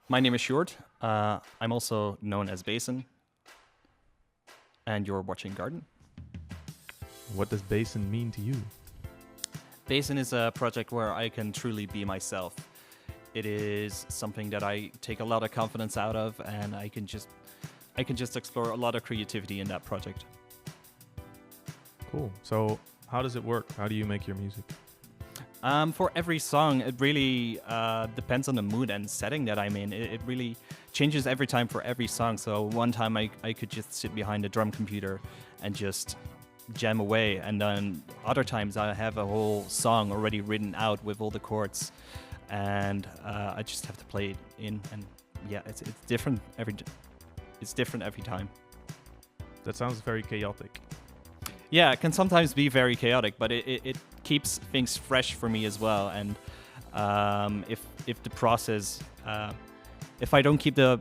My name is Short. I'm also known as Bäsn, and you're watching Garden. What does Bäsn mean to you? Bäsn is a project where I can truly be myself. It is something that I take a lot of confidence out of, and I can just explore a lot of creativity in that project. Cool. So how does it work? How do you make your music? For every song, it really depends on the mood and setting that I'm in. It really changes every time for every song. So one time I could just sit behind a drum computer and just jam away. And then other times I have a whole song already written out with all the chords. And I just have to play it in. And yeah, it's different every time. That sounds very chaotic. Yeah, it can sometimes be very chaotic, but it keeps things fresh for me as well. And if the process, if I don't keep the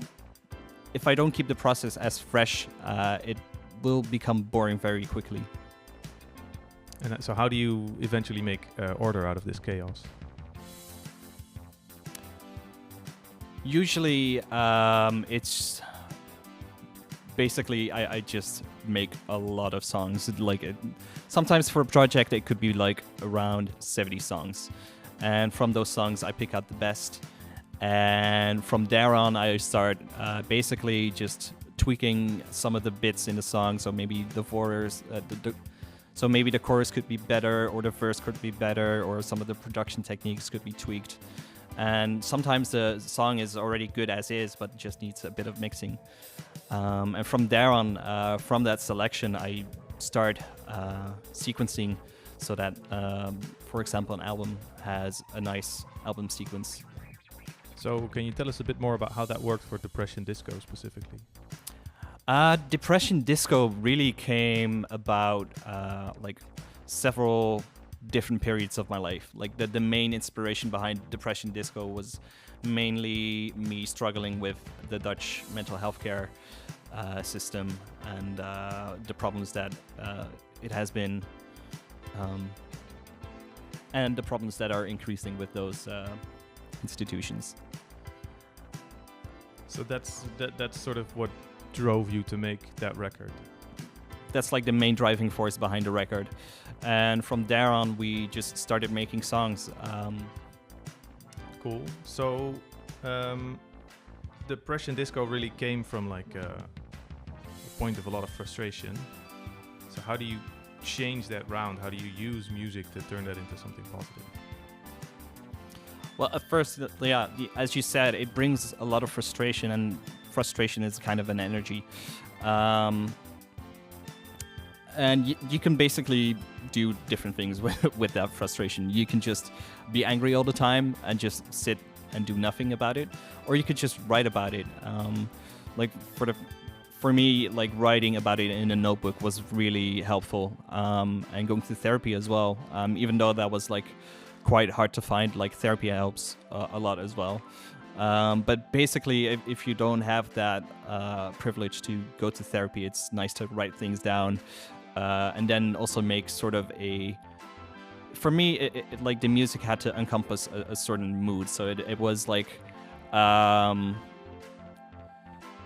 process as fresh, it will become boring very quickly. And so how do you eventually make order out of this chaos? Usually, it's basically I just make a lot of songs. Sometimes for a project it could be like around 70 songs, and from those songs I pick out the best, and from there on I start basically just tweaking some of the bits in the song. So maybe the chorus, so maybe the chorus could be better, or the verse could be better, or some of the production techniques could be tweaked. And sometimes the song is already good as is, but just needs a bit of mixing. And from there on, from that selection, I start sequencing so that, for example, an album has a nice album sequence. So can you tell us a bit more about how that worked for Depression Disco specifically? Depression Disco really came about like several different periods of my life. Like the main inspiration behind Depression Disco was mainly me struggling with the Dutch mental health care system and the problems that it has been, and the problems that are increasing with those institutions. So that's sort of what drove you to make that record. That's like the main driving force behind the record. And from there on, we just started making songs. Cool. So, Depression Disco really came from like a point of a lot of frustration. So how do you change that round? How do you use music to turn that into something positive? Well, at first, yeah, as you said, it brings a lot of frustration, and frustration is kind of an energy. And you can basically do different things with that frustration. You can just be angry all the time and just sit and do nothing about it, or you could just write about it. Like for me, like writing about it in a notebook was really helpful, and going to therapy as well. Even though that was like quite hard to find, like therapy helps a lot as well. But basically, if you don't have that privilege to go to therapy, it's nice to write things down. And then also make sort of for me, it like the music had to encompass a certain mood. So it was like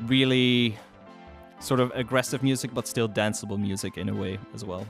really sort of aggressive music, but still danceable music in a way as well.